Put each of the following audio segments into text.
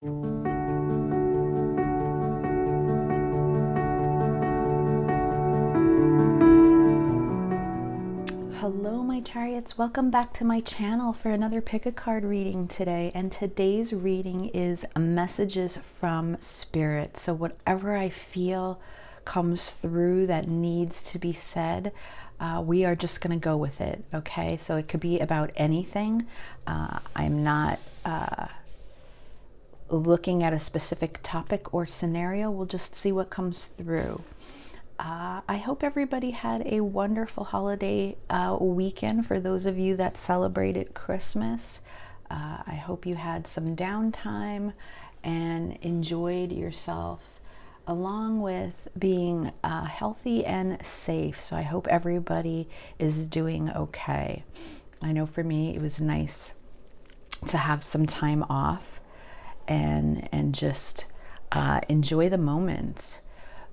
Hello my chariots, welcome back to my channel for another pick a card reading today, and today's reading is messages from spirit. So whatever I feel comes through that needs to be said, we are just going to go with it. Okay, so it could be about anything. I'm not looking at a specific topic or scenario. We'll just see what comes through. I hope everybody had a wonderful holiday weekend for those of you that celebrated Christmas. I hope you had some downtime and enjoyed yourself, along with being healthy and safe. So I hope everybody is doing okay. I know for me it was nice to have some time off and just enjoy the moment.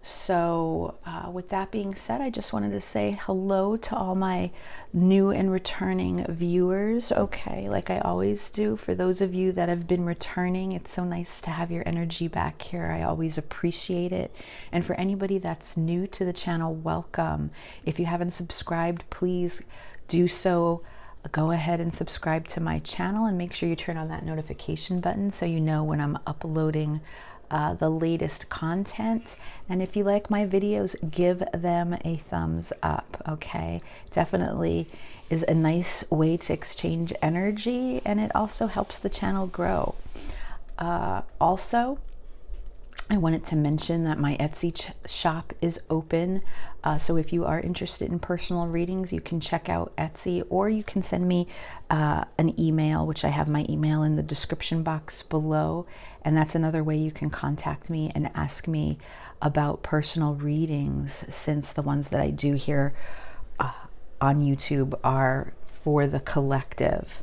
So with that being said, I just wanted to say hello to all my new and returning viewers. Okay, like I always do, for those of you that have been returning, it's so nice to have your energy back here. I always appreciate it. And for anybody that's new to the channel, welcome. If you haven't subscribed, please do so. Go ahead and subscribe to my channel and make sure you turn on that notification button so you know when I'm uploading the latest content. And if you like my videos, give them a thumbs up. Okay, definitely is a nice way to exchange energy, and it also helps the channel grow. Also, I wanted to mention that my Etsy shop is open. So if you are interested in personal readings, you can check out Etsy, or you can send me an email, which I have my email in the description box below. And that's another way you can contact me and ask me about personal readings, since the ones that I do here on YouTube are for the collective.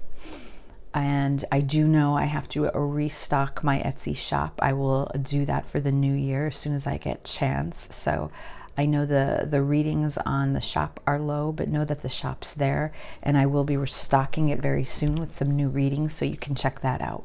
And I do know I have to restock my Etsy shop. I will do that for the new year as soon as I get chance. So I know the readings on the shop are low, but know that the shop's there, and I will be restocking it very soon with some new readings, so you can check that out.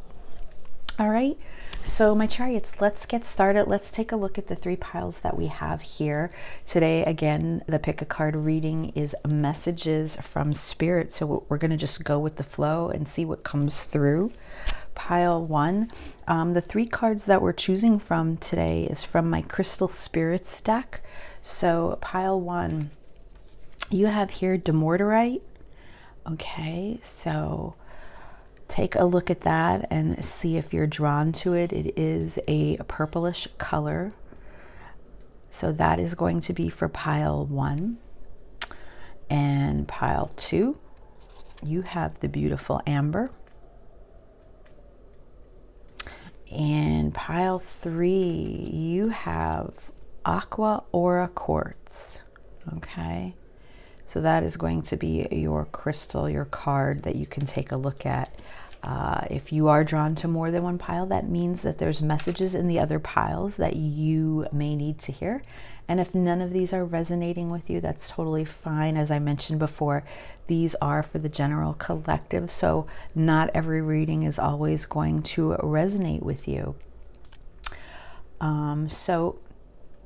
All right, so my chariots, let's get started. Let's take a look at the three piles that we have here today. Again, the pick a card reading is messages from spirit, so we're going to just go with the flow and see what comes through. Pile one, the three cards that we're choosing from today is from my Crystal Spirits deck. So pile one, you have here Demorderite. Okay, so take a look at that and see if you're drawn to it. It is a purplish color. So that is going to be for pile one. And pile two, you have the beautiful Amber. And pile three, you have Aqua Aura Quartz. Okay, so that is going to be your crystal, your card that you can take a look at. If you are drawn to more than one pile, that means that there's messages in the other piles that you may need to hear. And if none of these are resonating with you, that's totally fine. As I mentioned before, these are for the general collective, so not every reading is always going to resonate with you. So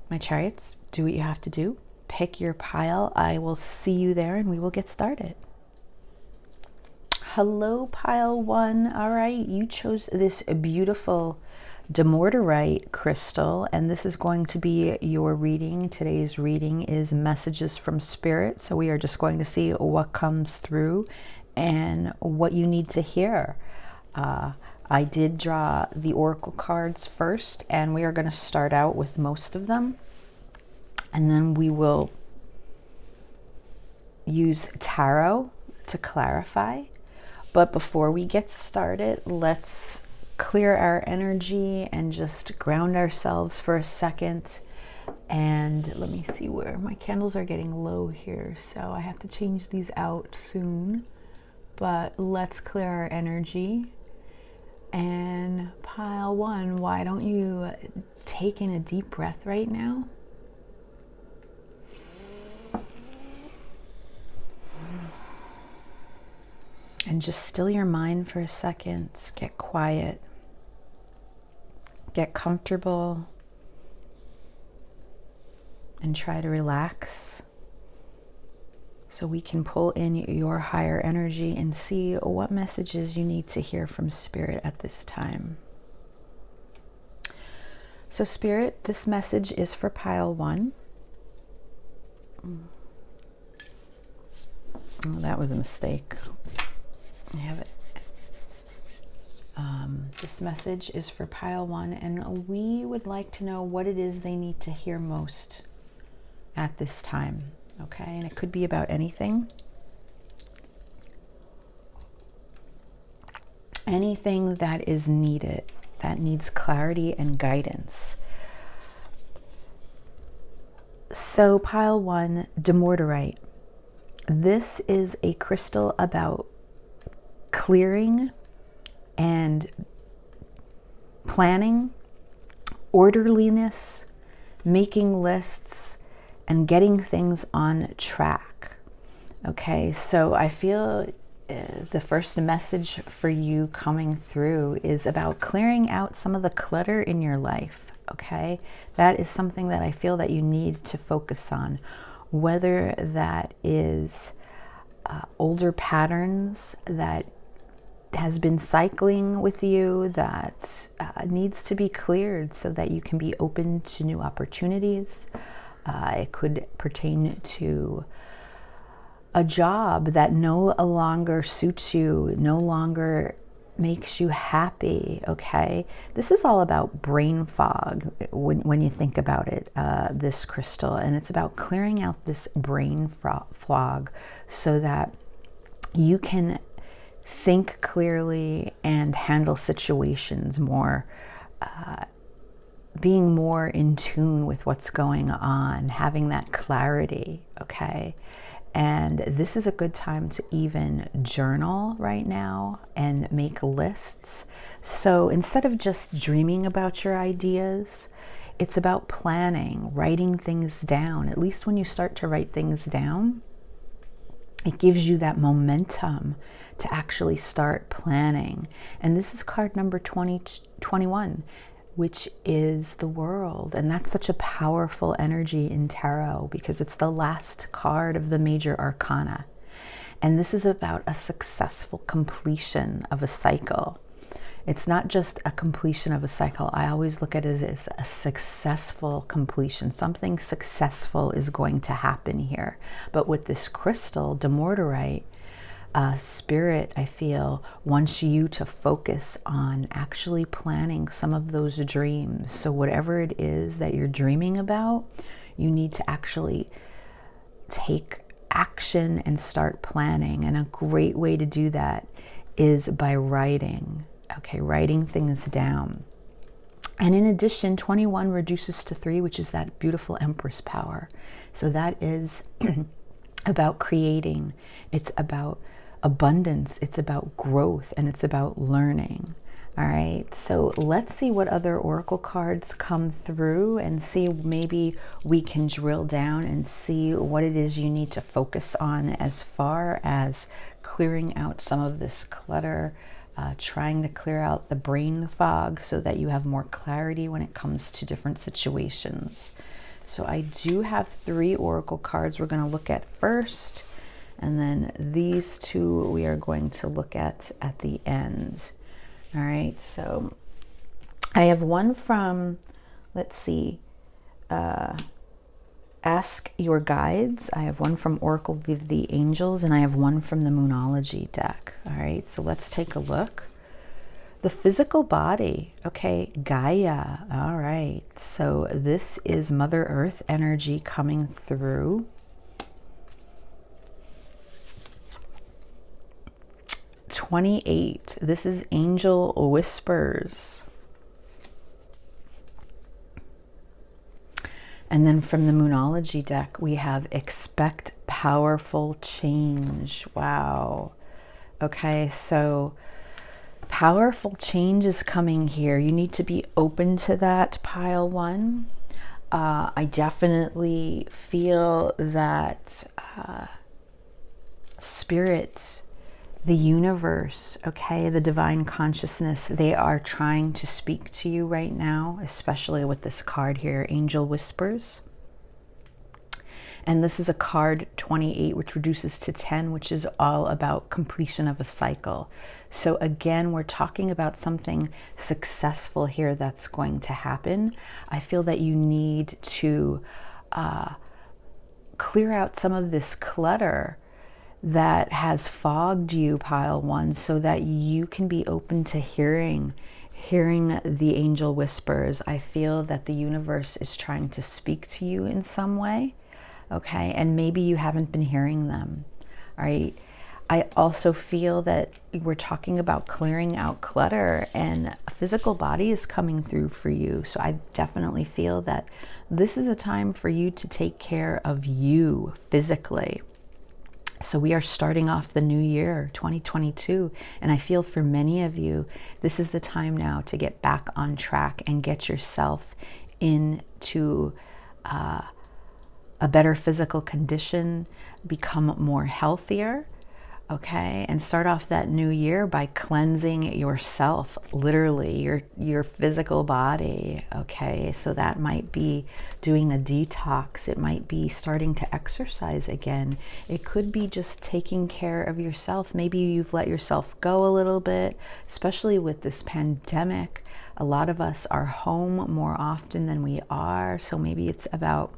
my chariots, do what you have to do. Pick your pile. I will see you there and we will get started. Hello, pile one. All right, you chose this beautiful Demorderite crystal, and this is going to be your reading. Today's reading is messages from spirit, so we are just going to see what comes through and what you need to hear. I did draw the oracle cards first, and we are going to start out with most of them, and then we will use tarot to clarify. But before we get started, let's clear our energy and just ground ourselves for a second. And let me see, where my candles are getting low here, so I have to change these out soon. But let's clear our energy. And pile one, why don't you take in a deep breath right now? And just still your mind for a second, get quiet. Get comfortable and try to relax so we can pull in your higher energy and see what messages you need to hear from Spirit at this time. So Spirit, this message is for pile 1. Oh, that was a mistake. I have it. This message is for pile 1, and we would like to know what it is they need to hear most at this time. Okay, and it could be about anything. Anything that is needed, that needs clarity and guidance. So pile 1, Demorderite. This is a crystal about clearing and planning, orderliness, making lists, and getting things on track. Okay, so I feel the first message for you coming through is about clearing out some of the clutter in your life. Okay, that is something that I feel that you need to focus on, whether that is older patterns that has been cycling with you that needs to be cleared so that you can be open to new opportunities. It could pertain to a job that no longer suits you, no longer makes you happy. Okay, this is all about brain fog when you think about it, this crystal, and it's about clearing out this brain fog so that you can think clearly and handle situations more, being more in tune with what's going on, having that clarity. Okay, and this is a good time to even journal right now and make lists. So instead of just dreaming about your ideas, it's about planning, writing things down. At least when you start to write things down, it gives you that momentum to actually start planning. And this is card number 21, which is the World. And that's such a powerful energy in tarot because it's the last card of the major arcana. And this is about a successful completion of a cycle. It's not just a completion of a cycle. I always look at it as a successful completion. Something successful is going to happen here. But with this crystal, Demorderite, Spirit, I feel, wants you to focus on actually planning some of those dreams. So whatever it is that you're dreaming about, you need to actually take action and start planning. And a great way to do that is by writing. Okay, writing things down. And in addition, 21 reduces to 3, which is that beautiful Empress power. So that is about creating. It's about abundance. It's about growth, and it's about learning. All right, so let's see what other oracle cards come through and see, maybe we can drill down and see what it is you need to focus on as far as clearing out some of this clutter, trying to clear out the brain fog so that you have more clarity when it comes to different situations. So I do have 3 oracle cards we're going to look at first, and then these 2 we are going to look at the end. All right, so I have one from, let's see, Ask Your Guides. I have one from Oracle of the Angels, and I have one from the Moonology deck. All right, so let's take a look. The physical body, okay, Gaia. All right, so this is Mother Earth energy coming through. '28, this is Angel Whispers. And then from the Moonology deck, we have Expect Powerful Change. Wow. Okay, so powerful change is coming here. You need to be open to that, pile 1. I definitely feel that Spirit The universe, okay, the divine consciousness, they are trying to speak to you right now, especially with this card here, Angel Whispers. And this is a card 28, which reduces to 10, which is all about completion of a cycle. So again, we're talking about something successful here that's going to happen. I feel that you need to clear out some of this clutter that has fogged you, pile one, so that you can be open to hearing the angel whispers. I feel that the universe is trying to speak to you in some way, okay? And maybe you haven't been hearing them, all right? I also feel that we're talking about clearing out clutter, and a physical body is coming through for you. So I definitely feel that this is a time for you to take care of you physically. So we are starting off the new year, 2022, and I feel for many of you, this is the time now to get back on track and get yourself into a better physical condition, become more healthier, okay? And start off that new year by cleansing yourself, literally, your physical body, okay? So that might be doing a detox. It might be starting to exercise again. It could be just taking care of yourself. Maybe you've let yourself go a little bit, especially with this pandemic. A lot of us are home more often than we are. So maybe it's about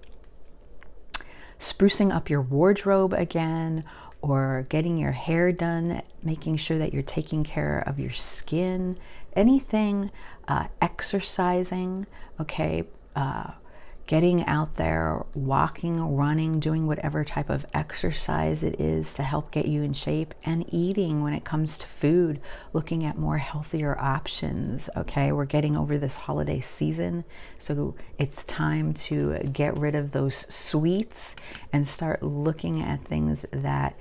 sprucing up your wardrobe again, or getting your hair done, making sure that you're taking care of your skin, anything, exercising, okay, getting out there, walking, running, doing whatever type of exercise it is to help get you in shape, and eating when it comes to food, looking at more healthier options, okay? We're getting over this holiday season, so it's time to get rid of those sweets and start looking at things that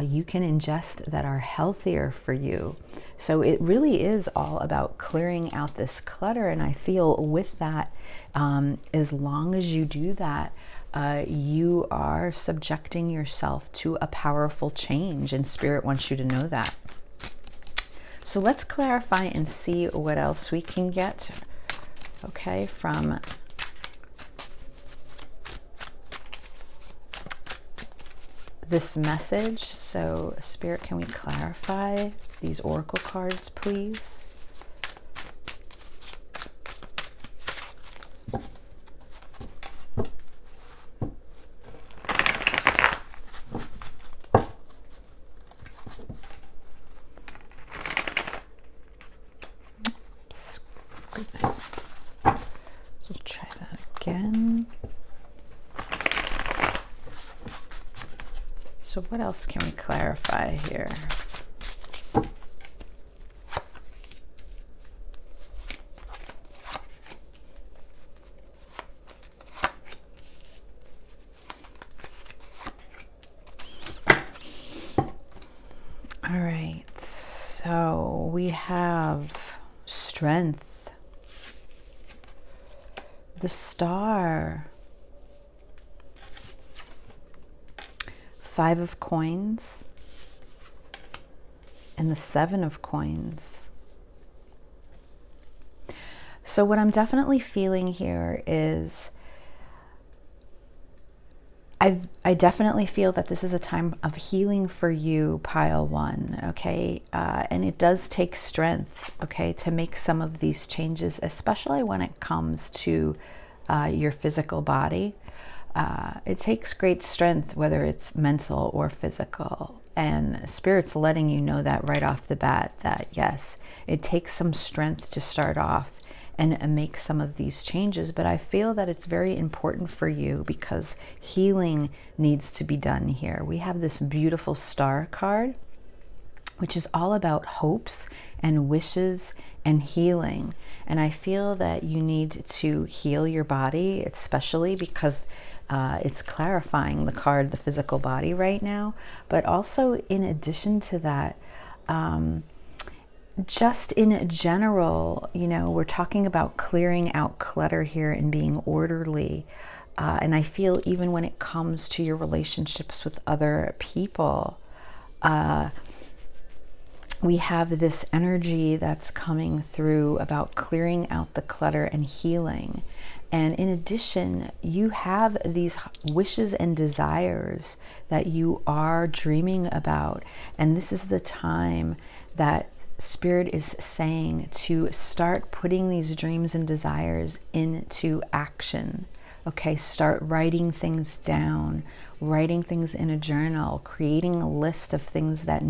you can ingest that are healthier for you. So it really is all about clearing out this clutter, and I feel with that, as long as you do that, you are subjecting yourself to a powerful change, and Spirit wants you to know that. So let's clarify and see what else we can get, okay, from this message. So Spirit, can we clarify these oracle cards, please? Oops, goodness. Let's try that again. So what else can we clarify here? All right, so we have strength, the Star, 5 of coins, and the 7 of coins. So what I'm definitely feeling here is I definitely feel that this is a time of healing for you, pile one, okay? And it does take strength, okay, to make some of these changes, especially when it comes to your physical body. It takes great strength, whether it's mental or physical. And Spirit's letting you know that right off the bat, that yes, it takes some strength to start off and make some of these changes. But I feel that it's very important for you because healing needs to be done here. We have this beautiful Star card, which is all about hopes and wishes and healing. And I feel that you need to heal your body, especially because it's clarifying the card, the physical body right now. But also in addition to that, just in general, you know, we're talking about clearing out clutter here and being orderly. And I feel even when it comes to your relationships with other people, we have this energy that's coming through about clearing out the clutter and healing. And in addition, you have these wishes and desires that you are dreaming about. And this is the time that Spirit is saying to start putting these dreams and desires into action. Okay, start writing things down, writing things in a journal, creating a list of things that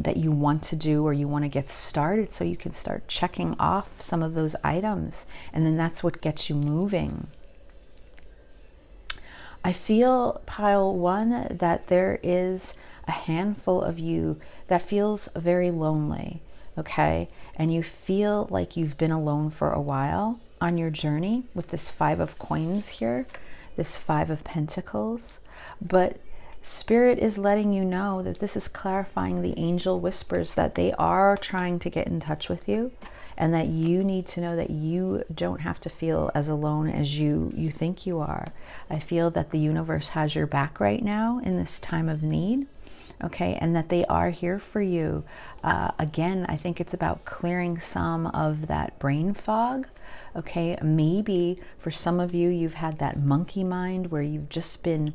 that you want to do or you want to get started, so you can start checking off some of those items, and then that's what gets you moving. I feel, pile one, that there is a handful of you that feels very lonely, okay? And you feel like you've been alone for a while on your journey with this 5 of coins here, this 5 of pentacles. But Spirit is letting you know that this is clarifying the angel whispers that they are trying to get in touch with you, and that you need to know that you don't have to feel as alone as you think you are. I feel that the universe has your back right now in this time of need, okay, and that they are here for you. Again, I think it's about clearing some of that brain fog, okay? Maybe for some of you, you've had that monkey mind where you've just been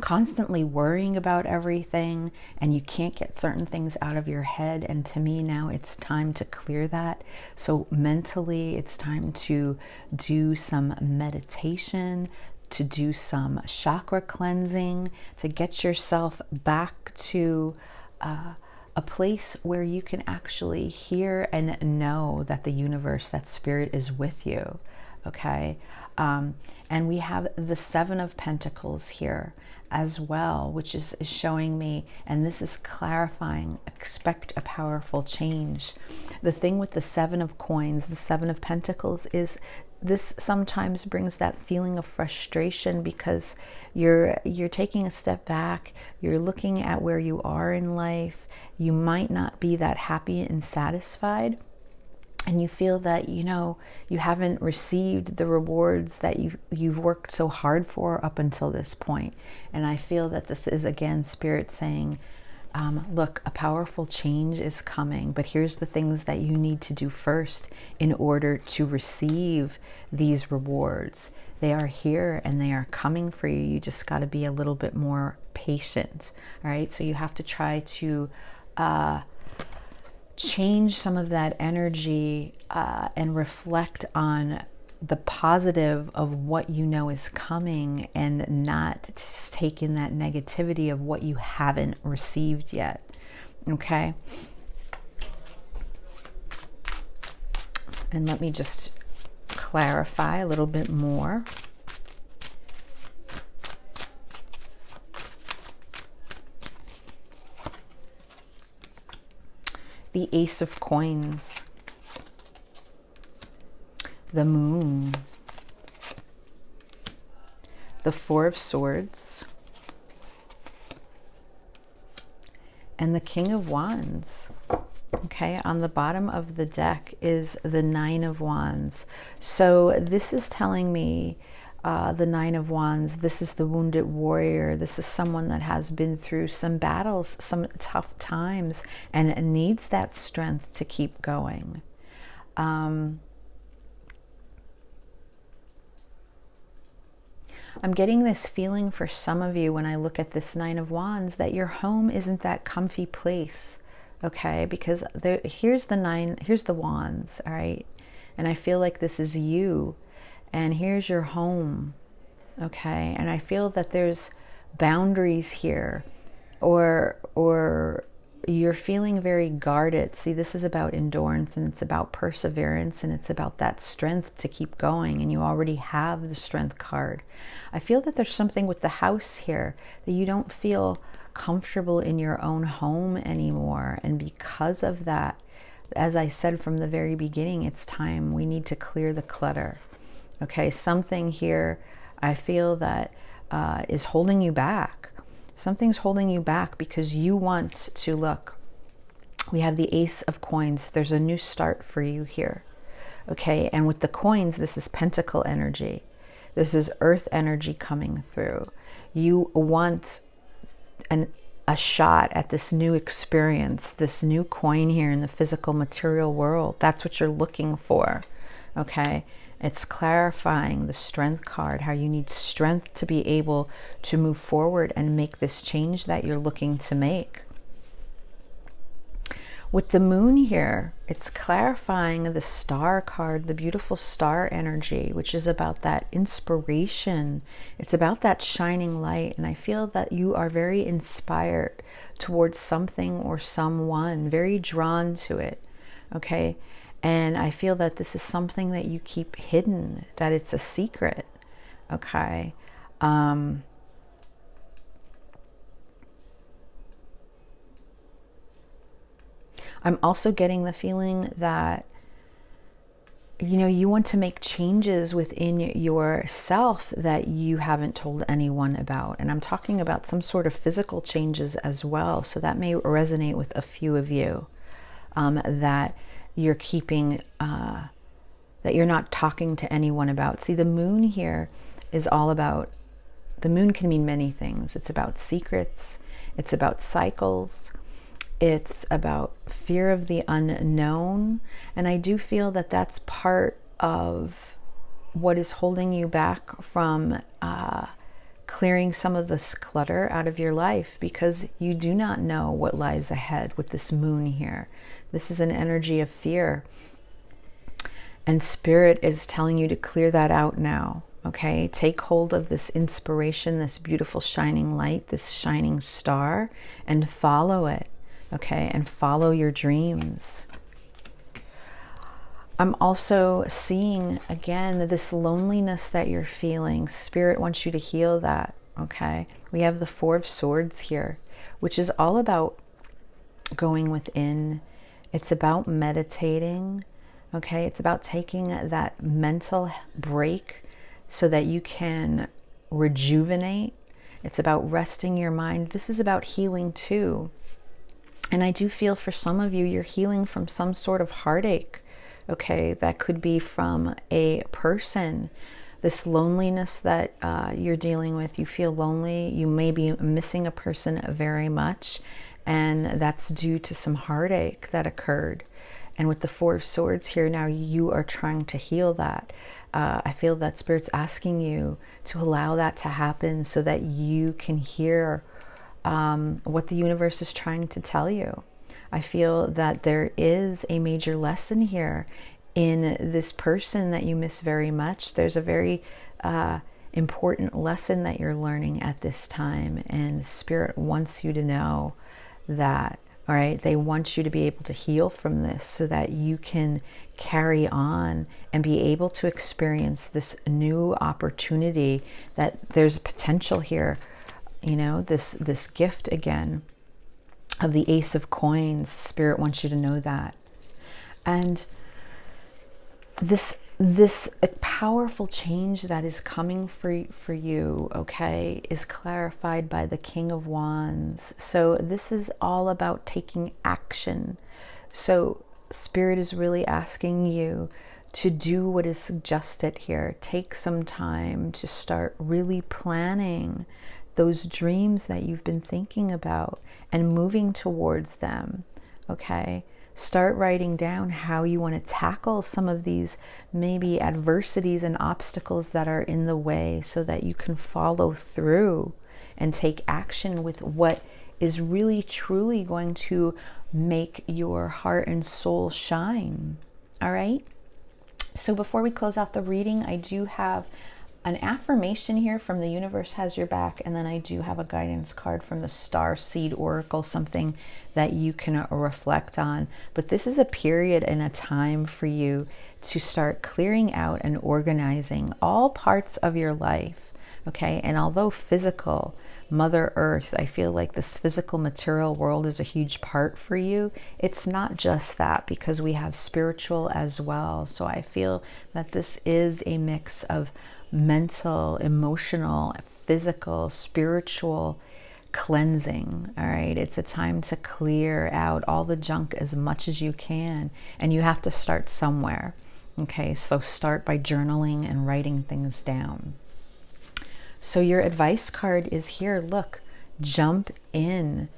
constantly worrying about everything and you can't get certain things out of your head. And to me now it's time to clear that. So mentally it's time to do some meditation, to do some chakra cleansing, to get yourself back to a place where you can actually hear and know that the universe, that Spirit is with you, okay? And we have the 7 of Pentacles here as well, which is showing me, and this is clarifying, expect a powerful change. The thing with the 7 of coins, the 7 of Pentacles, is this sometimes brings that feeling of frustration because you're taking a step back, you're looking at where you are in life, you might not be that happy and satisfied, and you feel that, you know, you haven't received the rewards that you've worked so hard for up until this point. And I feel that this is, again, Spirit saying, look, a powerful change is coming, but here's the things that you need to do first in order to receive these rewards. They are here and they are coming for you. You just got to be a little bit more patient, all right? So you have to try to change some of that energy and reflect on the positive of what you know is coming, and not just take in that negativity of what you haven't received yet, okay? And let me just clarify a little bit more. The Ace of Coins, the Moon, the 4 of Swords, and the King of Wands. Okay, on the bottom of the deck is the 9 of Wands. So this is telling me the 9 of Wands, this is the wounded warrior. This is someone that has been through some battles, some tough times, and needs that strength to keep going. I'm getting this feeling for some of you when I look at this 9 of Wands that your home isn't that comfy place, okay? Because here's the Wands, all right? And I feel like this is you, and here's your home, okay? And I feel that there's boundaries here, or you're feeling very guarded. See, this is about endurance, and it's about perseverance, and it's about that strength to keep going, and you already have the Strength card. I feel that there's something with the House here, that you don't feel comfortable in your own home anymore, and because of that, as I said from the very beginning, it's time. We need to clear the clutter, okay? Something here I feel that is holding you back. Something's holding you back because you want to look. We have the Ace of Coins. There's a new start for you here, okay? And with the coins, this is Pentacle energy. This is Earth energy coming through. You want a shot at this new experience, this new coin here in the physical material world. That's what you're looking for, okay? It's clarifying the strength card, how you need strength to be able to move forward and make this change that you're looking to make. With the moon here, it's clarifying the star card, the beautiful star energy, which is about that inspiration. It's about that shining light. And I feel that you are very inspired towards something or someone, very drawn to it, okay? And I feel that this is something that you keep hidden, that it's a secret, okay? I'm also getting the feeling that, you know, you want to make changes within yourself that you haven't told anyone about. And I'm talking about some sort of physical changes as well. So that may resonate with a few of you, that you're keeping, that you're not talking to anyone about. See, the moon here is all about, the moon can mean many things. It's about secrets. It's about cycles. It's about fear of the unknown. And I do feel that that's part of what is holding you back from clearing some of this clutter out of your life, because you do not know what lies ahead with this moon here. This is an energy of fear. And Spirit is telling you to clear that out now. Okay, take hold of this inspiration, this beautiful shining light, this shining star, and follow it. Okay, and follow your dreams. I'm also seeing, again, this loneliness that you're feeling. Spirit wants you to heal that, okay? We have the Four of Swords here, which is all about going within. It's about meditating, okay? It's about taking that mental break so that you can rejuvenate. It's about resting your mind. This is about healing too. And I do feel for some of you, you're healing from some sort of heartache, okay? That could be from a person. This loneliness that you're dealing with, you feel lonely. You may be missing a person very much, and that's due to some heartache that occurred. And with the Four of Swords here, now you are trying to heal that. I feel that Spirit's asking you to allow that to happen so that you can hear what the universe is trying to tell you. I feel that there is a major lesson here in this person that you miss very much. There's a very important lesson that you're learning at this time, and Spirit wants you to know that, all right? They want you to be able to heal from this so that you can carry on and be able to experience this new opportunity, that there's potential here. You know, this gift again of the Ace of Coins. Spirit wants you to know that. And this powerful change that is coming for you, okay, is clarified by the King of Wands. So this is all about taking action. So Spirit is really asking you to do what is suggested here. Take some time to start really planning those dreams that you've been thinking about and moving towards them, okay? Start writing down how you want to tackle some of these maybe adversities and obstacles that are in the way, so that you can follow through and take action with what is really truly going to make your heart and soul shine. All right? So before we close out the reading, I do have an affirmation here from the Universe Has Your Back, and then I do have a guidance card from the Starseed Oracle, something that you can reflect on. But this is a period and a time for you to start clearing out and organizing all parts of your life, okay? And although physical, Mother Earth, I feel like this physical material world is a huge part for you. It's not just that, because we have spiritual as well. So I feel that this is a mix of mental, emotional, physical, spiritual cleansing. All right, it's a time to clear out all the junk as much as you can, and you have to start somewhere. Okay, so start by journaling and writing things down. So your advice card is here. Look, jump in.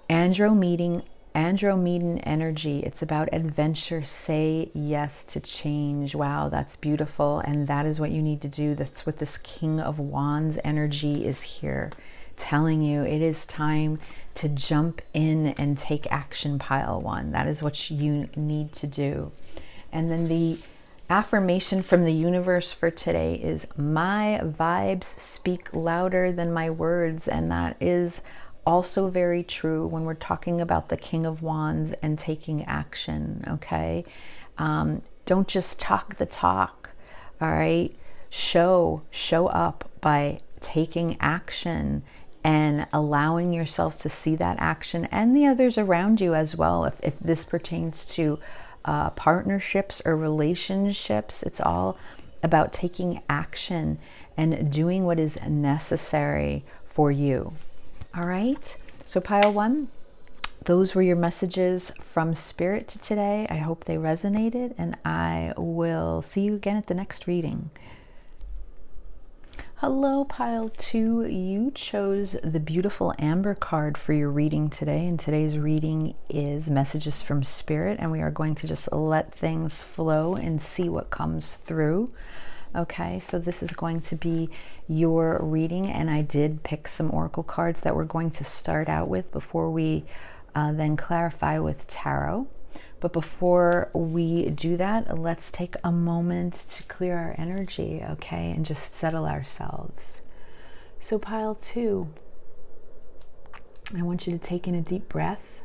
Andromedan energy. It's about adventure. Say yes to change. Wow, that's beautiful. And that is what you need to do. That's what this King of Wands energy is here telling you. It is time to jump in and take action, pile one. That is what you need to do. And then the affirmation from the universe for today is, my vibes speak louder than my words. And that is also very true when we're talking about the King of Wands and taking action, okay? Don't just talk the talk, all right? Show up by taking action and allowing yourself to see that action and the others around you as well. If this pertains to partnerships or relationships, it's all about taking action and doing what is necessary for you. All right, so pile one, those were your messages from Spirit today. I hope they resonated, and I will see you again at the next reading. Hello, pile two. You chose the beautiful Amber card for your reading today, and today's reading is messages from Spirit, and we are going to just let things flow and see what comes through. Okay, so this is going to be your reading, and I did pick some oracle cards that we're going to start out with before we then clarify with tarot. But before we do that, let's take a moment to clear our energy, okay, and just settle ourselves. So pile two, I want you to take in a deep breath.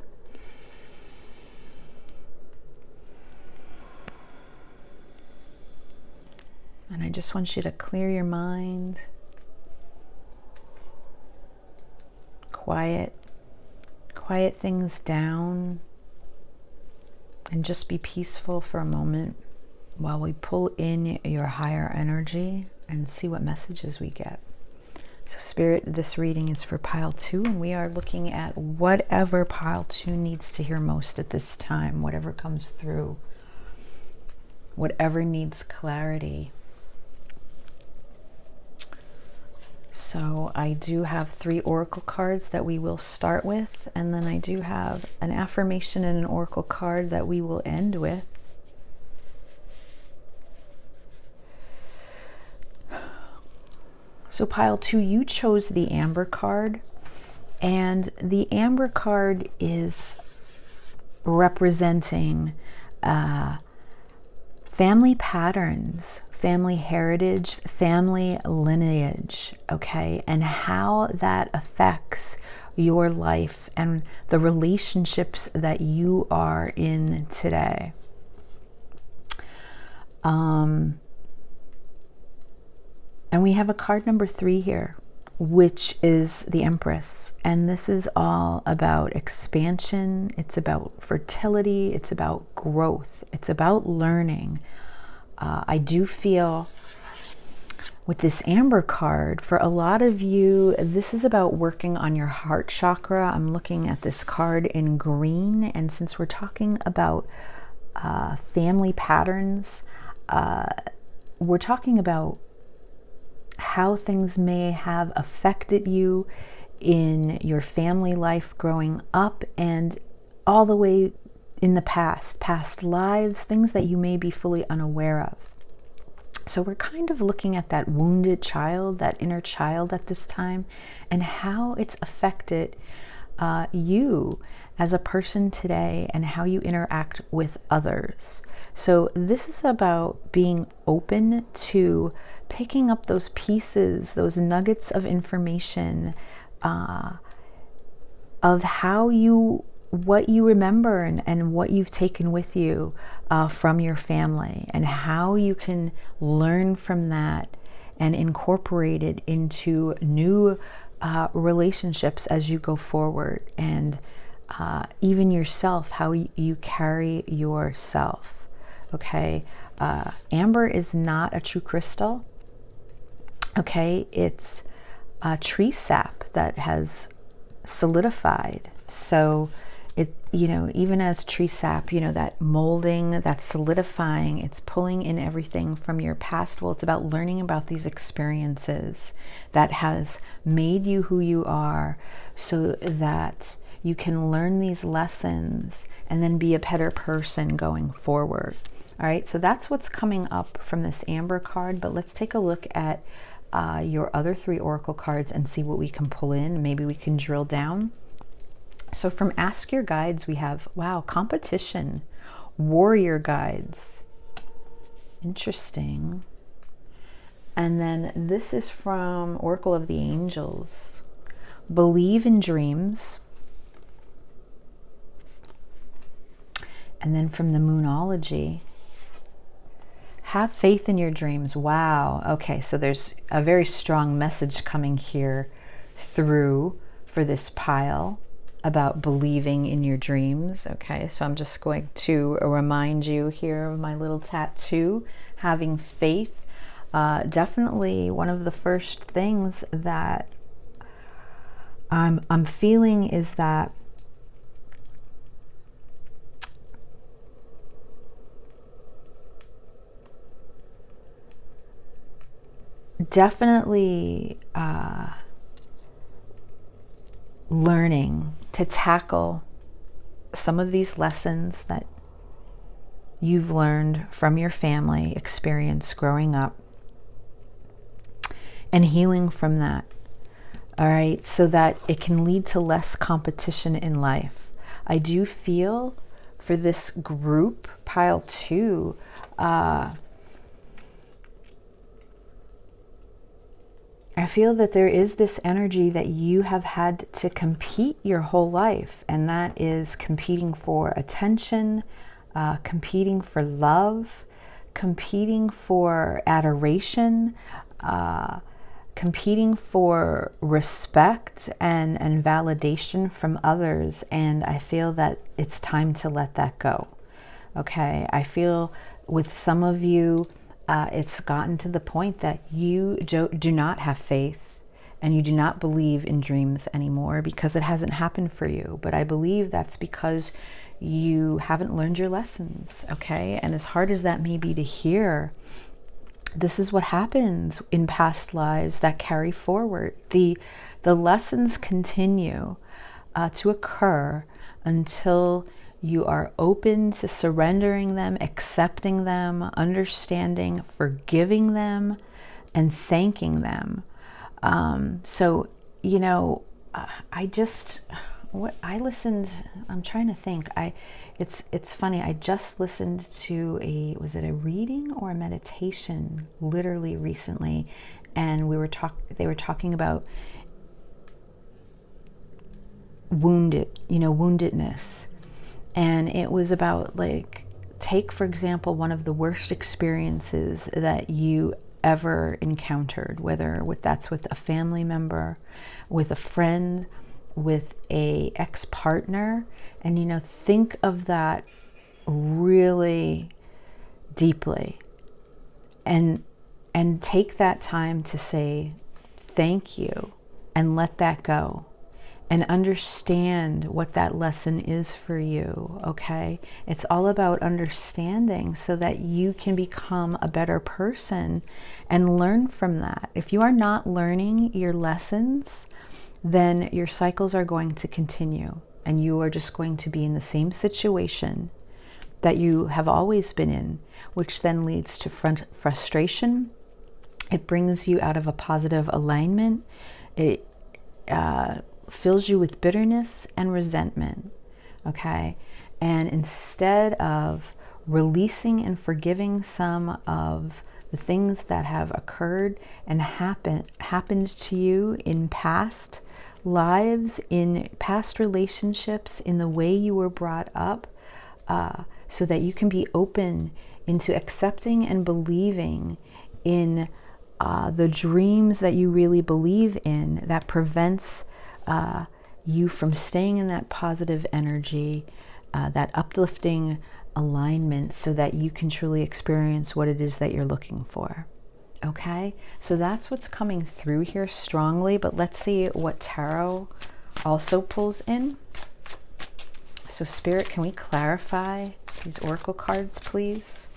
And I just want you to clear your mind, quiet things down, and just be peaceful for a moment while we pull in your higher energy and see what messages we get. So Spirit, this reading is for pile two, and we are looking at whatever pile two needs to hear most at this time, whatever comes through, whatever needs clarity. So I do have 3 oracle cards that we will start with, and then I do have an affirmation and an oracle card that we will end with. So pile 2, you chose the Amber card, and the Amber card is representing family patterns, family heritage, family lineage, okay, and how that affects your life and the relationships that you are in today. And we have a card number 3 here, which is the Empress. And this is all about expansion. It's about fertility. It's about growth. It's about learning. I do feel with this Amber card, for a lot of you, this is about working on your heart chakra. I'm looking at this card in green. And since we're talking about family patterns, we're talking about how things may have affected you in your family life growing up and all the way in the past lives, things that you may be fully unaware of. So we're kind of looking at that wounded child, that inner child at this time, and how it's affected you as a person today and how you interact with others. So this is about being open to picking up those pieces, those nuggets of information of what you remember and what you've taken with you from your family, and how you can learn from that and incorporate it into new relationships as you go forward, and even yourself, how you carry yourself. Okay, amber is not a true crystal. Okay, it's a tree sap that has solidified. So it, even as tree sap, that molding, that solidifying, it's pulling in everything from your past. Well, it's about learning about these experiences that has made you who you are, so that you can learn these lessons and then be a better person going forward. All right, so that's what's coming up from this Amber card, but let's take a look at your other 3 Oracle cards and see what we can pull in. Maybe we can drill down. So from Ask Your Guides, we have, wow, competition, warrior guides. Interesting. And then this is from Oracle of the Angels. Believe in dreams. And then from the Moonology, have faith in your dreams. Wow. Okay, so there's a very strong message coming here through for this pile about believing in your dreams. Okay, so I'm just going to remind you here of my little tattoo, having faith. Definitely one of the first things that I'm feeling is that definitely learning to tackle some of these lessons that you've learned from your family experience growing up and healing from that. All right, so that it can lead to less competition in life. I do feel for this group, pile 2, I feel that there is this energy that you have had to compete your whole life, and that is competing for attention, competing for love, competing for adoration, competing for respect and validation from others. And I feel that it's time to let that go. Okay, I feel with some of you, it's gotten to the point that you do not have faith and you do not believe in dreams anymore because it hasn't happened for you. But I believe that's because you haven't learned your lessons, okay? And as hard as that may be to hear, this is what happens in past lives that carry forward. The lessons continue to occur until you are open to surrendering them, accepting them, understanding, forgiving them, and thanking them. So, you know, I'm trying to think. It's funny. I just listened to was it a reading or a meditation literally recently, and they were talking about woundedness. And it was about, like, take, for example, one of the worst experiences that you ever encountered, whether that's with a family member, with a friend, with a ex-partner, and, you know, think of that really deeply and take that time to say thank you and let that go. And understand what that lesson is for you, okay? It's all about understanding so that you can become a better person and learn from that. If you are not learning your lessons, then your cycles are going to continue and you are just going to be in the same situation that you have always been in, which then leads to frustration. It brings you out of a positive alignment. It fills you with bitterness and resentment, okay? And instead of releasing and forgiving some of the things that have occurred and happened to you in past lives, in past relationships, in the way you were brought up, so that you can be open into accepting and believing in the dreams that you really believe in, that prevents you from staying in that positive energy, that uplifting alignment, so that you can truly experience what it is that you're looking for. Okay, so that's what's coming through here strongly, but let's see what tarot also pulls in. So Spirit, can we clarify these oracle cards, please?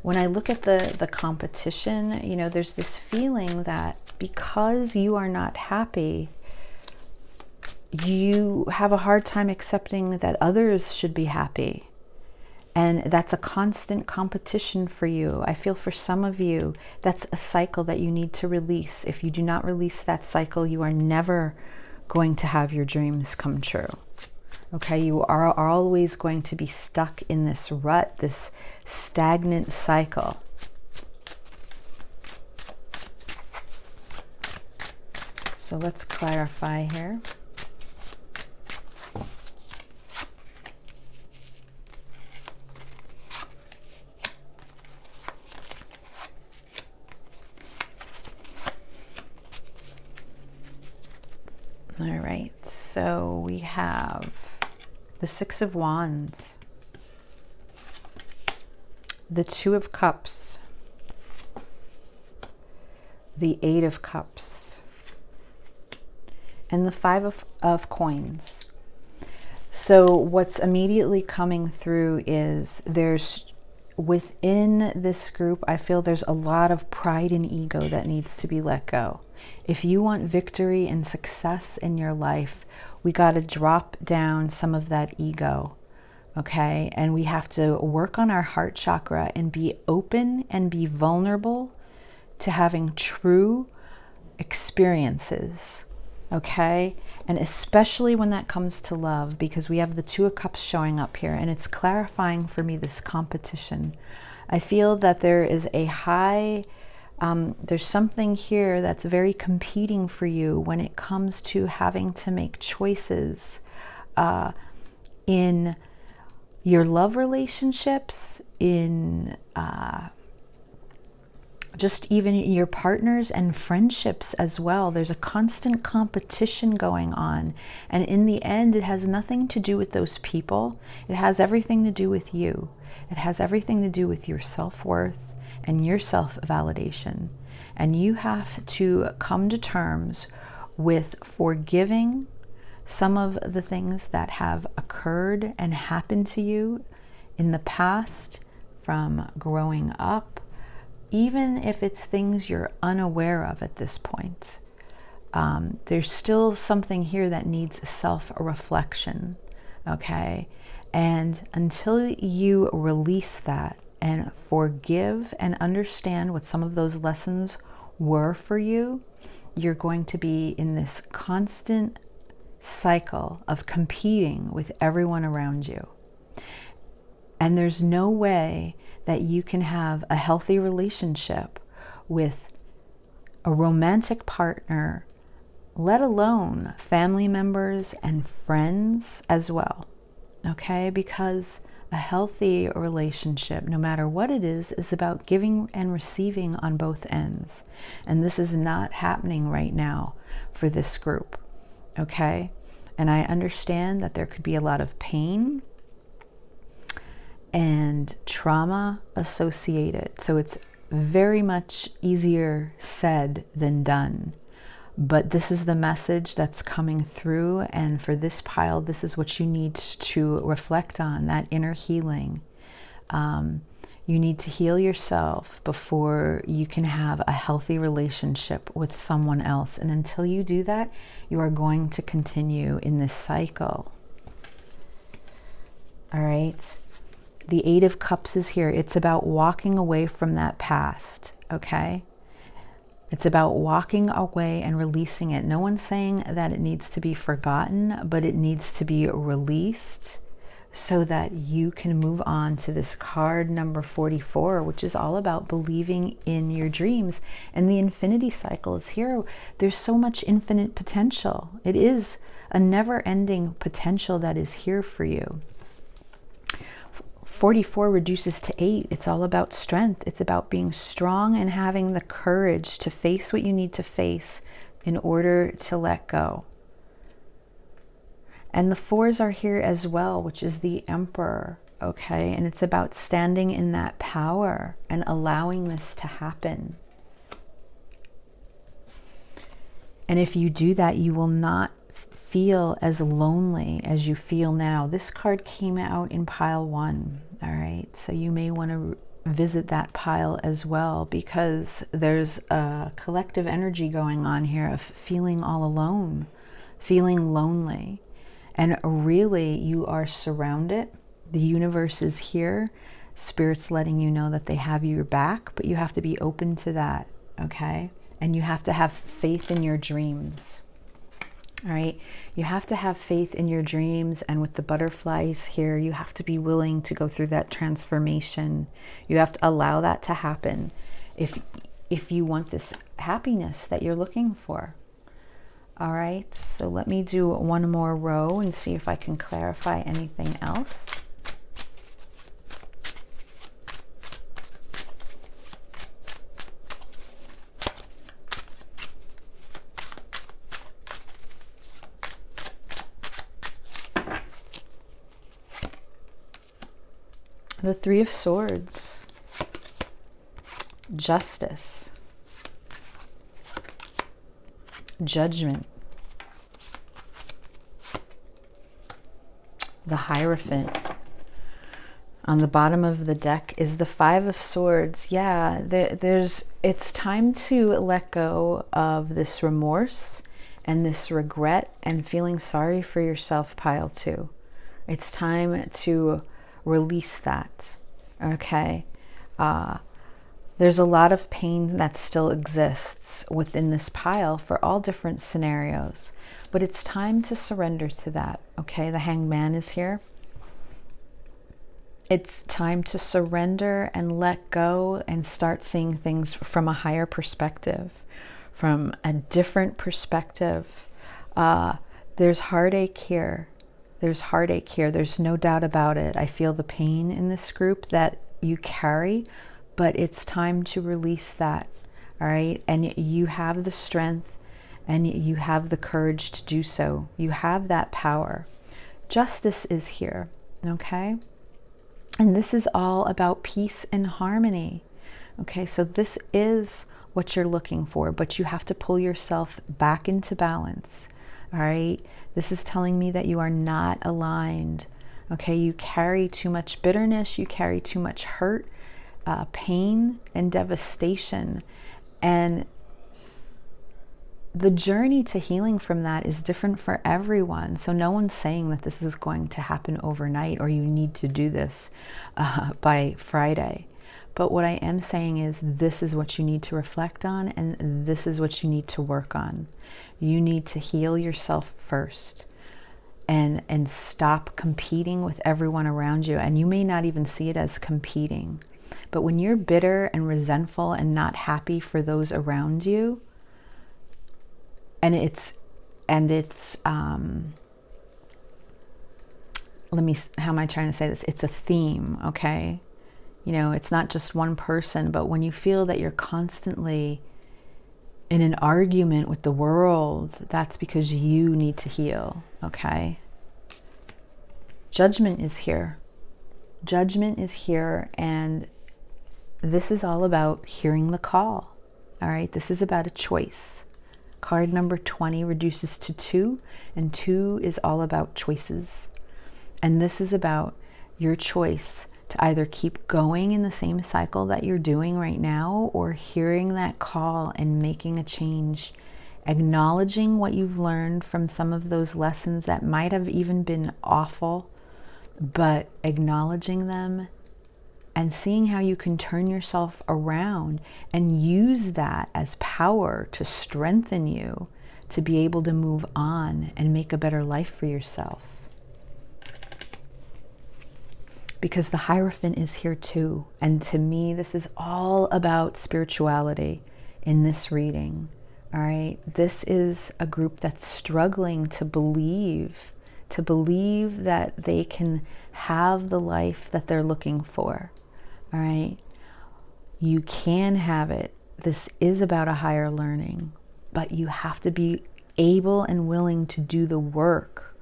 When I look at the competition, you know, there's this feeling that because you are not happy, you have a hard time accepting that others should be happy. And that's a constant competition for you. I feel for some of you, that's a cycle that you need to release. If you do not release that cycle, you are never going to have your dreams come true. Okay, you are always going to be stuck in this rut, this stagnant cycle. So let's clarify here. All right, so we have the Six of Wands, the Two of Cups, the Eight of Cups, and the Five of Coins. So what's immediately coming through is within this group, I feel there's a lot of pride and ego that needs to be let go. If you want victory and success in your life, we got to drop down some of that ego, okay? And we have to work on our heart chakra and be open and be vulnerable to having true experiences, okay? And especially when that comes to love, because we have the Two of Cups showing up here, and it's clarifying for me this competition. I feel that there is a high... there's something here that's very competing for you when it comes to having to make choices in your love relationships, in just even your partners and friendships as well. There's a constant competition going on. And in the end, it has nothing to do with those people. It has everything to do with you. It has everything to do with your self-worth and your self-validation. And you have to come to terms with forgiving some of the things that have occurred and happened to you in the past from growing up, even if it's things you're unaware of at this point. There's still something here that needs self-reflection, okay? And until you release that and forgive and understand what some of those lessons were for you, you're going to be in this constant cycle of competing with everyone around you. And there's no way that you can have a healthy relationship with a romantic partner, let alone family members and friends as well, okay? Because a healthy relationship, no matter what it is about giving and receiving on both ends. And this is not happening right now for this group, okay? And I understand that there could be a lot of pain and trauma associated. So it's very much easier said than done. But this is the message that's coming through, and for this pile, this is what you need to reflect on, that inner healing. You need to heal yourself before you can have a healthy relationship with someone else. And until you do that, you are going to continue in this cycle. All right. The Eight of Cups is here. It's about walking away from that past, okay? It's about walking away and releasing it. No one's saying that it needs to be forgotten, but it needs to be released so that you can move on to this card number 44, which is all about believing in your dreams. And the infinity cycle is here. There's so much infinite potential. It is a never-ending potential that is here for you. 44 reduces to 8. It's all about strength. It's about being strong and having the courage to face what you need to face in order to let go. And the 4s are here as well, which is the Emperor, okay? And it's about standing in that power and allowing this to happen. And if you do that, you will not feel as lonely as you feel now. This card came out in pile 1, all right? So you may want to visit that pile as well, because there's a collective energy going on here of feeling all alone, feeling lonely. And really, you are surrounded. The universe is here. Spirit's letting you know that they have your back, but you have to be open to that, okay? And you have to have faith in your dreams. All right, you have to have faith in your dreams, and with the butterflies here, you have to be willing to go through that transformation. You have to allow that to happen if you want this happiness that you're looking for. All right, so let me do one more row and see if I can clarify anything else. The Three of Swords, Justice, Judgment, the Hierophant. On the bottom of the deck is the Five of Swords. Yeah, it's time to let go of this remorse and this regret and feeling sorry for yourself, pile 2. It's time to release that, okay? There's a lot of pain that still exists within this pile for all different scenarios, but it's time to surrender to that, okay? The Hanged Man is here. It's time to surrender and let go and start seeing things from a higher perspective, from a different perspective. There's heartache here. There's heartache here. There's no doubt about it. I feel the pain in this group that you carry, but it's time to release that, all right? And you have the strength and you have the courage to do so. You have that power. Justice is here, okay? And this is all about peace and harmony, okay? So this is what you're looking for, but you have to pull yourself back into balance, all right? This is telling me that you are not aligned, okay? You carry too much bitterness, you carry too much hurt, pain, and devastation. And the journey to healing from that is different for everyone. So no one's saying that this is going to happen overnight or you need to do this by Friday. But what I am saying is this is what you need to reflect on, and this is what you need to work on. You need to heal yourself first and stop competing with everyone around you. And you may not even see it as competing. But when you're bitter and resentful and not happy for those around you, how am I trying to say this? It's a theme, okay? You know, it's not just one person, but when you feel that you're constantly in an argument with the world, that's because you need to heal, okay? Judgment is here. Judgment is here, and this is all about hearing the call, all right? This is about a choice. Card number 20 reduces to 2, and 2 is all about choices. And this is about your choice to either keep going in the same cycle that you're doing right now, or hearing that call and making a change, acknowledging what you've learned from some of those lessons that might have even been awful, but acknowledging them and seeing how you can turn yourself around and use that as power to strengthen you to be able to move on and make a better life for yourself. Because the Hierophant is here too. And to me, this is all about spirituality in this reading. All right. This is a group that's struggling to believe that they can have the life that they're looking for. All right. You can have it. This is about a higher learning, but you have to be able and willing to do the work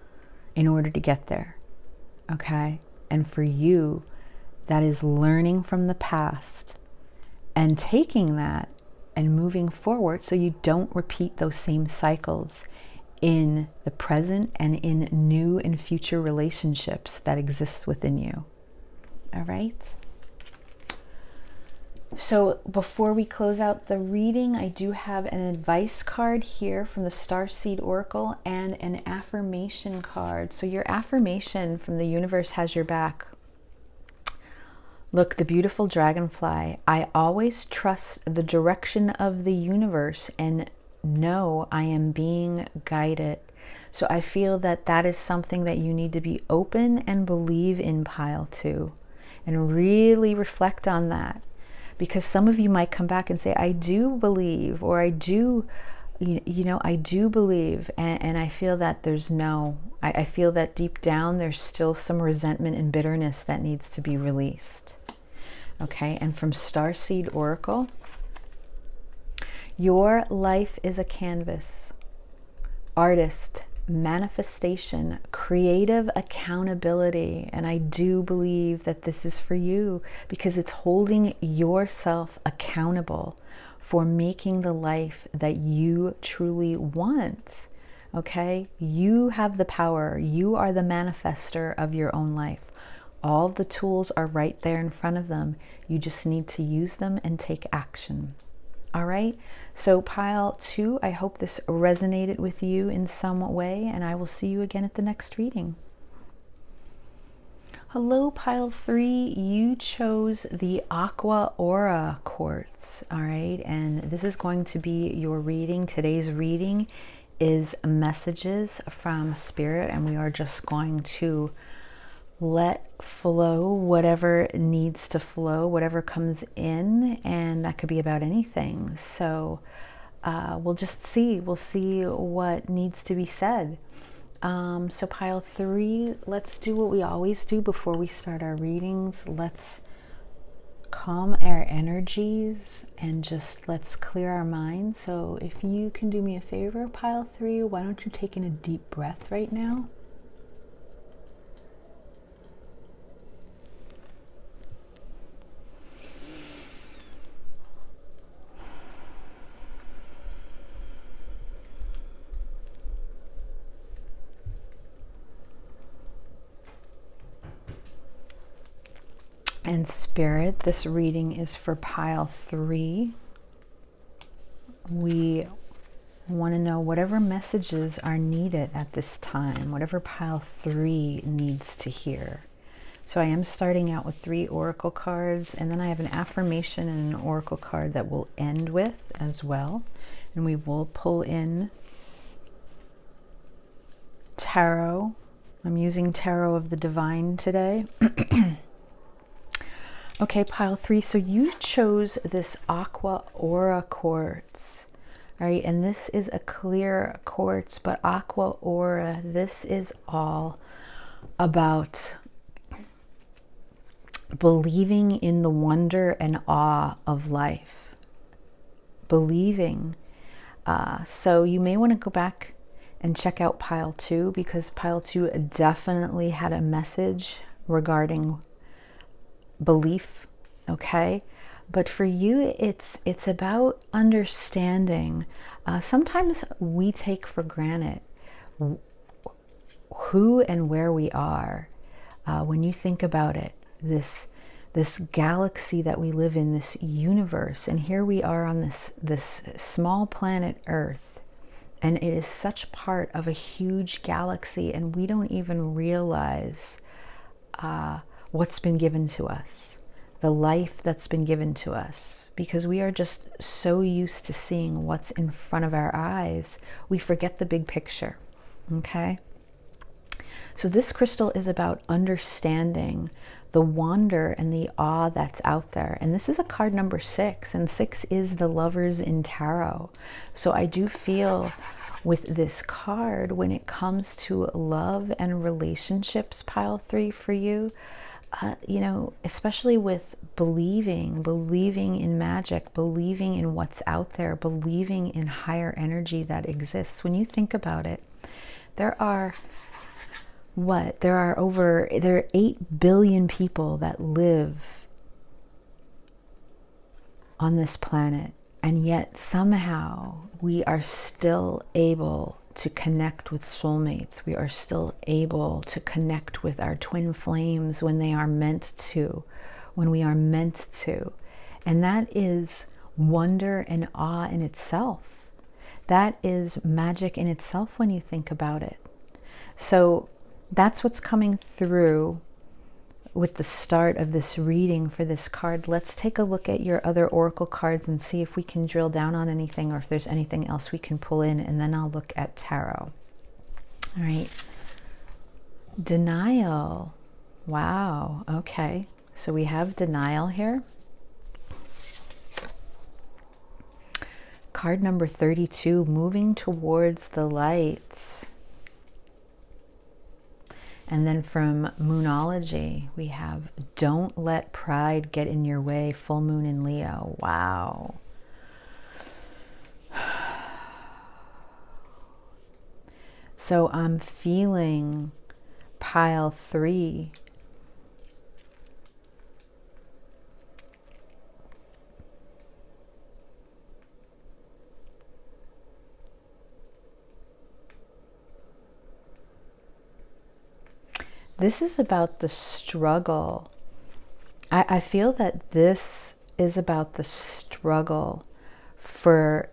in order to get there. Okay. And for you, that is learning from the past and taking that and moving forward so you don't repeat those same cycles in the present and in new and future relationships that exist within you. All right? So before we close out the reading, I do have an advice card here from the Starseed Oracle and an affirmation card. So your affirmation from the universe has your back. Look, the beautiful dragonfly. I always trust the direction of the universe and know I am being guided. So I feel that that is something that you need to be open and believe in, pile 2, and really reflect on that. Because some of you might come back and say, I do believe, or I do, I do believe. And I feel that there's no, I feel that deep down there's still some resentment and bitterness that needs to be released. Okay, and from Starseed Oracle, your life is a canvas. Artist, manifestation, creative accountability. And I do believe that this is for you because it's holding yourself accountable for making the life that you truly want. Okay, you have the power. You are the manifester of your own life. All the tools are right there in front of them. You just need to use them and take action. All right, so pile 2, I hope this resonated with you in some way, and I will see you again at the next reading. Hello, pile 3, you chose the Aqua Aura Quartz, all right, and this is going to be your reading. Today's reading is messages from Spirit, and we are just going to let flow whatever needs to flow, whatever comes in, and that could be about anything. So we'll just see. We'll see what needs to be said. So pile 3, let's do what we always do before we start our readings. Let's calm our energies and just let's clear our minds. So if you can do me a favor, pile 3, why don't you take in a deep breath right now? And Spirit, this reading is for pile 3. We want to know whatever messages are needed at this time, whatever pile 3 needs to hear. So I am starting out with 3 oracle cards, and then I have an affirmation and an oracle card that we'll end with as well. And we will pull in tarot. I'm using Tarot of the Divine today. Okay, pile 3, so you chose this Aqua Aura Quartz, all right, and this is a clear quartz, but Aqua Aura, this is all about believing in the wonder and awe of life, believing. So you may want to go back and check out pile 2, because pile 2 definitely had a message regarding belief, okay? But for you, it's about understanding. Sometimes we take for granted who and where we are. When you think about it, this galaxy that we live in, this universe, and here we are on this small planet Earth, and it is such part of a huge galaxy, and we don't even realize what's been given to us, the life that's been given to us, because we are just so used to seeing what's in front of our eyes, we forget the big picture, okay? So this crystal is about understanding the wonder and the awe that's out there. And this is a card number 6, and 6 is the Lovers in Tarot. So I do feel with this card, when it comes to love and relationships, pile 3 for you, you know, especially with believing in magic, believing in what's out there, believing in higher energy that exists. When you think about it, there are 8 billion people that live on this planet, and yet somehow we are still able to connect with soulmates. We are still able to connect with our twin flames when they are meant to, when we are meant to. And that is wonder and awe in itself. That is magic in itself when you think about it. So that's what's coming through with the start of this reading for this card. Let's take a look at your other oracle cards and see if we can drill down on anything or if there's anything else we can pull in, and then I'll look at tarot. All right. Denial. Wow. Okay. So we have denial here. Card number 32, moving towards the light. And then from Moonology, we have don't let pride get in your way, full moon in Leo. Wow. So I'm feeling pile 3. This is about the struggle. I feel that this is about the struggle for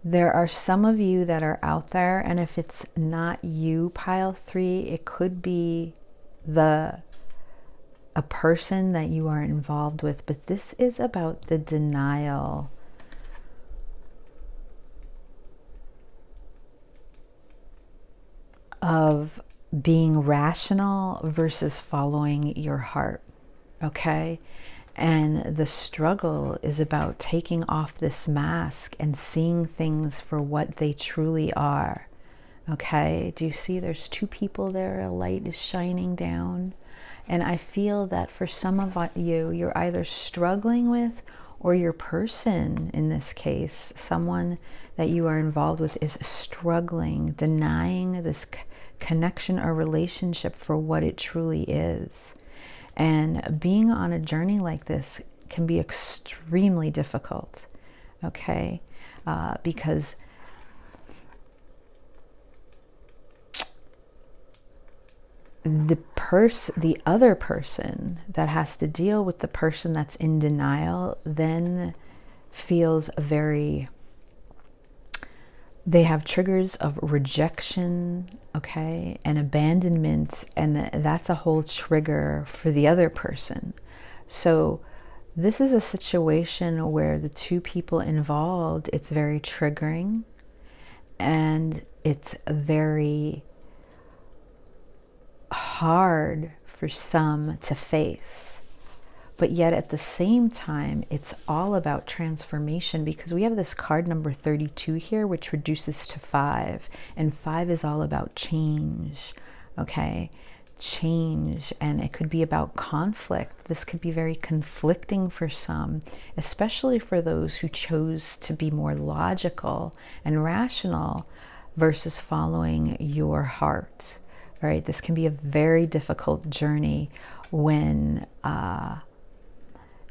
there are some of you that are out there, and if it's not you, pile 3, it could be a person that you are involved with, but this is about the denial of being rational versus following your heart, okay? And the struggle is about taking off this mask and seeing things for what they truly are, okay? Do you see there's 2 people there? A light is shining down. And I feel that for some of you, you're either struggling with, or your person, in this case, someone that you are involved with, is struggling, denying this connection or relationship for what it truly is. And being on a journey like this can be extremely difficult, okay? Because the other person that has to deal with the person that's in denial then feels they have triggers of rejection, okay, and abandonment, and that's a whole trigger for the other person. So this is a situation where the 2 people involved, it's very triggering, and it's very hard for some to face. But yet at the same time, it's all about transformation, because we have this card number 32 here, which reduces to 5. And 5 is all about change, okay? Change, and it could be about conflict. This could be very conflicting for some, especially for those who chose to be more logical and rational versus following your heart, right? This can be a very difficult journey when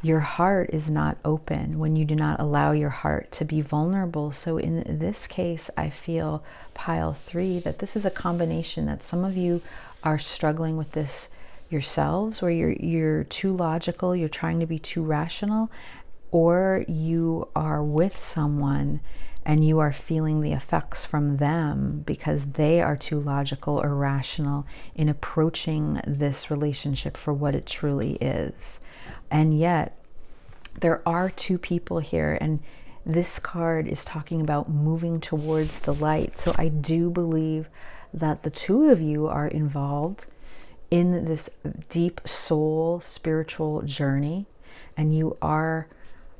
your heart is not open, when you do not allow your heart to be vulnerable. So in this case, I feel pile 3, that this is a combination that some of you are struggling with this yourselves, where you're too logical, you're trying to be too rational, or you are with someone and you are feeling the effects from them because they are too logical or rational in approaching this relationship for what it truly is. And yet there are 2 people here, and this card is talking about moving towards the light. So I do believe that the 2 of you are involved in this deep soul spiritual journey, and you are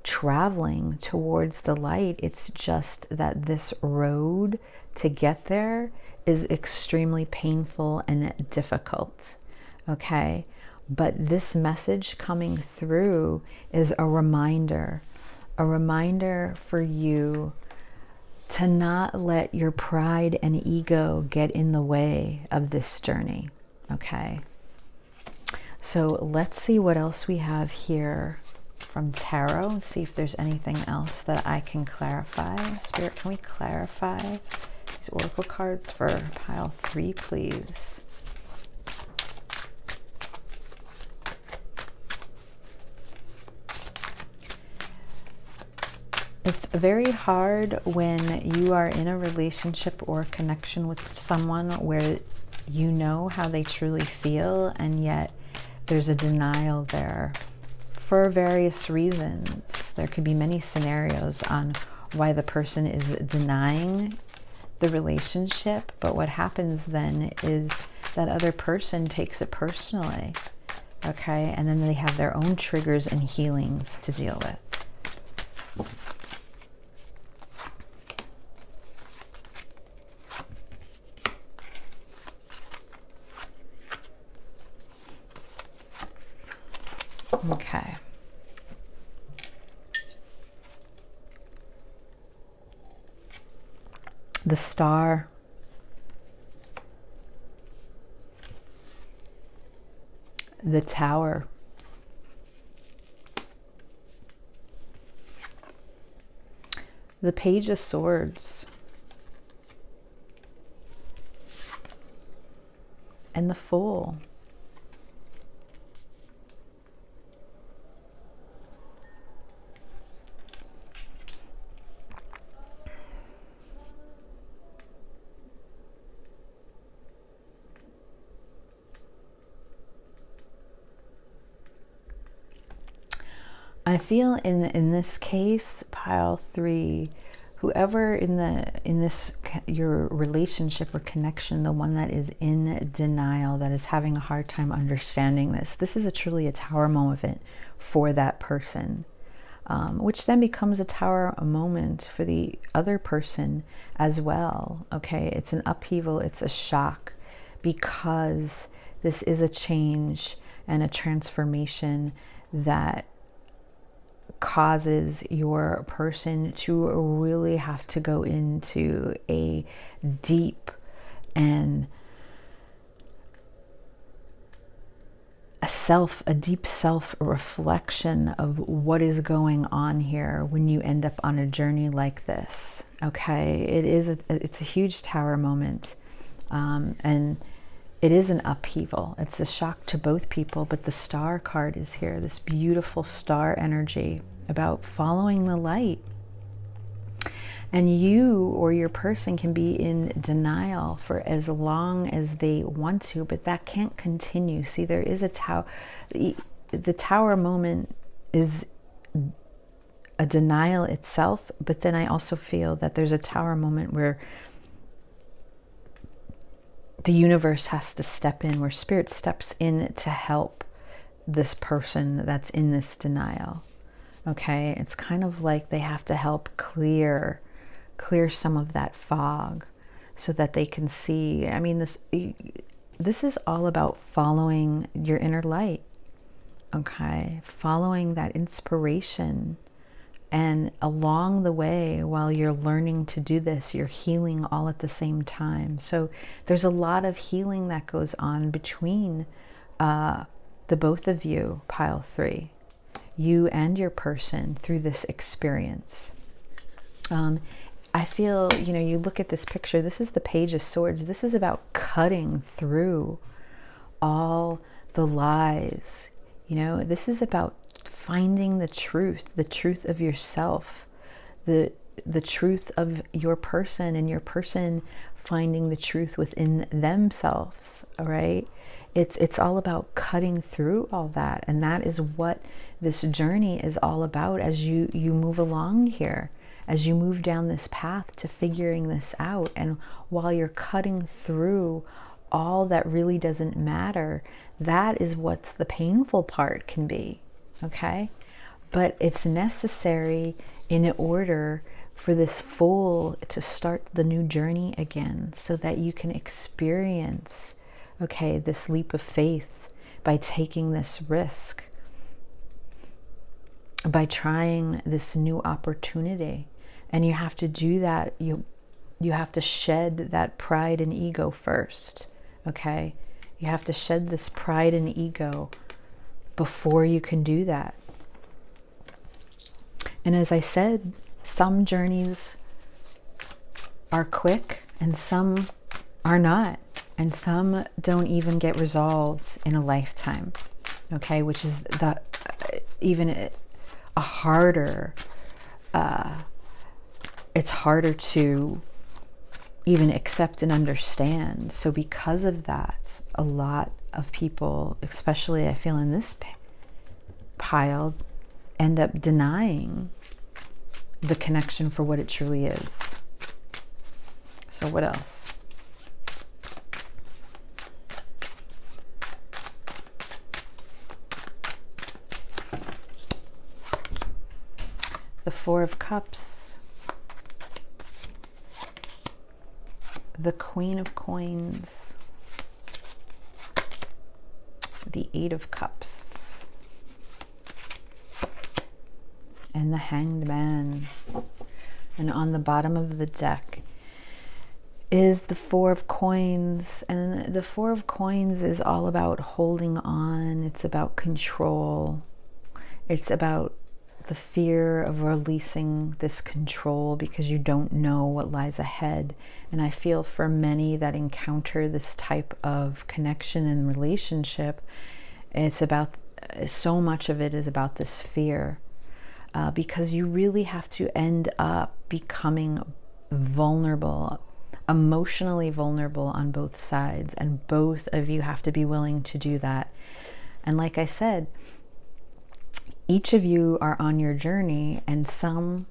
traveling towards the light. It's just that this road to get there is extremely painful and difficult, okay? But this message coming through is a reminder for you to not let your pride and ego get in the way of this journey, okay? So let's see what else we have here from tarot and see if there's anything else that I can clarify. Spirit, can we clarify these oracle cards for pile 3, please? It's very hard when you are in a relationship or a connection with someone where you know how they truly feel, and yet there's a denial there for various reasons. There could be many scenarios on why the person is denying the relationship, but what happens then is that other person takes it personally, okay? And then they have their own triggers and healings to deal with. Okay. The Star. The Tower. The Page of Swords. And the Fool. I feel in this case, pile 3, whoever in this your relationship or connection, the one that is in denial, that is having a hard time understanding this is truly a Tower moment for that person, which then becomes a Tower moment for the other person as well. Okay, it's an upheaval, it's a shock, because this is a change and a transformation that causes your person to really have to go into a deep and a deep self-reflection of what is going on here when you end up on a journey like this. Okay, it's a huge Tower moment, and it is an upheaval. It's a shock to both people, but the Star card is here, this beautiful star energy about following the light. And you or your person can be in denial for as long as they want to, but that can't continue. See, there is a Tower. The Tower moment is a denial itself, but then I also feel that there's a Tower moment where the universe has to step in, where Spirit steps in to help this person that's in this denial. Okay, it's kind of like they have to help clear some of that fog so that they can see. I mean, this is all about following your inner light. Okay, following that inspiration. And along the way, while you're learning to do this, you're healing all at the same time. So there's a lot of healing that goes on between the both of you, pile 3, you and your person, through this experience. I feel, you look at this picture, this is the Page of Swords. This is about cutting through all the lies. This is about finding the truth of yourself, the truth of your person, and your person finding the truth within themselves. All right, it's all about cutting through all that, and that is what this journey is all about as you move along here, as you move down this path to figuring this out. And while you're cutting through all that really doesn't matter, that is what the painful part can be. Okay, but it's necessary in order for this Fool to start the new journey again, so that you can experience, okay, this leap of faith by taking this risk, by trying this new opportunity. And you have to do that. You have to shed that pride and ego first. Okay, you have to shed this pride and ego before you can do that. And as I said, some journeys are quick and some are not, and some don't even get resolved in a lifetime. Okay, which is even a harder it's harder to even accept and understand. So because of that, a lot of people, especially I feel in this pile, end up denying the connection for what it truly is. So what else? The Four of Cups, the Queen of Coins, the Eight of Cups, and the Hanged Man. And on the bottom of the deck is the Four of Coins. And the Four of Coins is all about holding on. It's about control. It's about the fear of releasing this control because you don't know what lies ahead. And I feel for many that encounter this type of connection and relationship, it's about, so much of it is about this fear. Because you really have to end up becoming vulnerable, emotionally vulnerable on both sides. And both of you have to be willing to do that. And like I said, each of you are on your journey, and some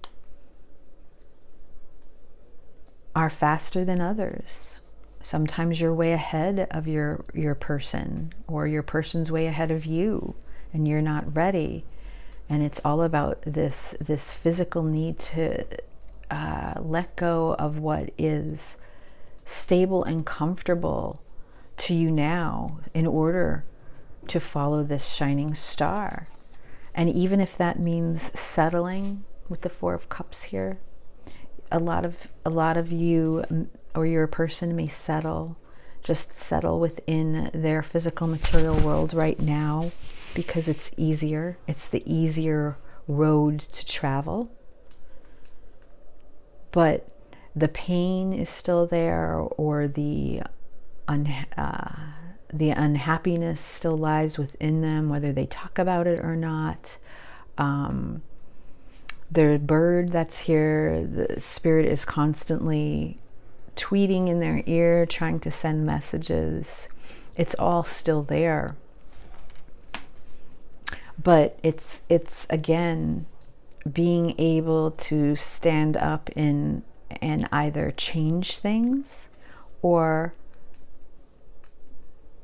are faster than others. Sometimes you're way ahead of your person, or your person's way ahead of you, and you're not ready. And it's all about this physical need to let go of what is stable and comfortable to you now in order to follow this shining star. And even if that means settling with the Four of Cups here, a lot of you or your person may just settle within their physical material world right now because it's easier. It's the easier road to travel. But the pain is still there, or the unhappiness still lies within them, whether they talk about it or not. The bird that's here, the spirit is constantly tweeting in their ear, trying to send messages. It's all still there. But it's again, being able to stand up and either change things or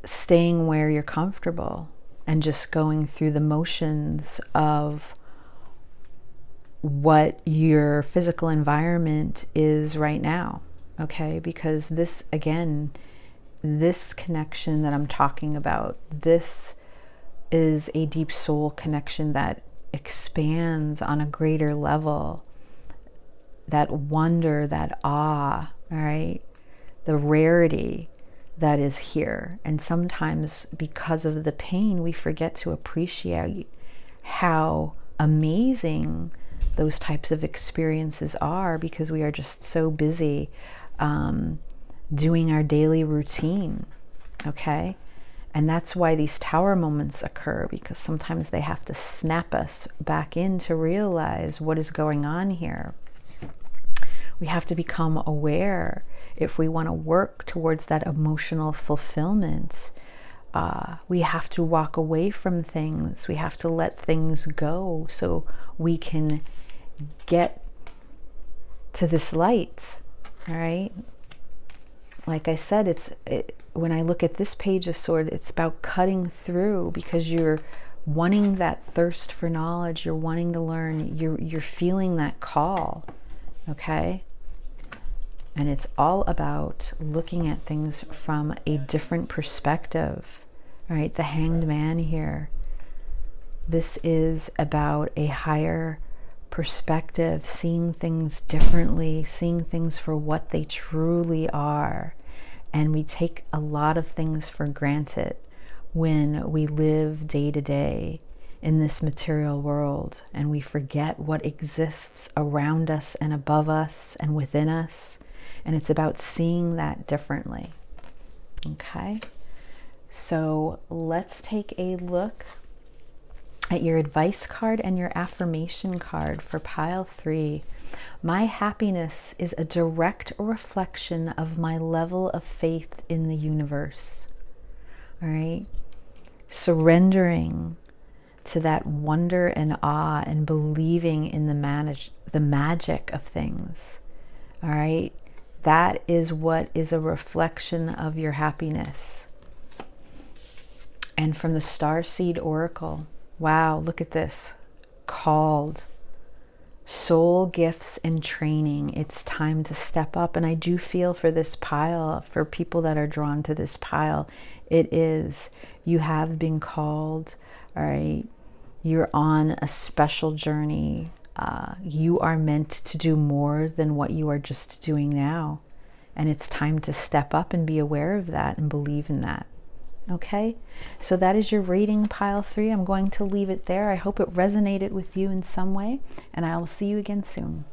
staying where you're comfortable and just going through the motions of what your physical environment is right now. Okay, because this, again, this connection that I'm talking about, this is a deep soul connection that expands on a greater level. That wonder, that awe, all right, the rarity that is here. And sometimes because of the pain, we forget to appreciate how amazing those types of experiences are, because we are just so busy doing our daily routine, okay? And that's why these tower moments occur, because sometimes they have to snap us back in to realize what is going on here. We have to become aware if we want to work towards that emotional fulfillment. We have to walk away from things. We have to let things go so we can get to this light. All right. Like I said, when I look at this Page of Swords, it's about cutting through, because you're wanting that thirst for knowledge. You're wanting to learn. You're feeling that call. Okay. And it's all about looking at things from a different perspective. All right. The Hanged Man here. This is about a higher perspective, seeing things differently, seeing things for what they truly are. And we take a lot of things for granted when we live day to day in this material world, and we forget what exists around us and above us and within us. And it's about seeing that differently. Okay, so let's take a look at your advice card and your affirmation card for pile 3. My happiness is a direct reflection of my level of faith in the universe. All right? Surrendering to that wonder and awe and believing in the magic of things. All right? That is what is a reflection of your happiness. And from the Starseed Oracle, wow, look at this. Called. Soul gifts and training. It's time to step up. And I do feel for this pile, for people that are drawn to this pile, it is, you have been called, all right? You're on a special journey. You are meant to do more than what you are just doing now. And it's time to step up and be aware of that and believe in that. Okay, so that is your reading, pile 3. I'm going to leave it there. I hope it resonated with you in some way, and I will see you again soon.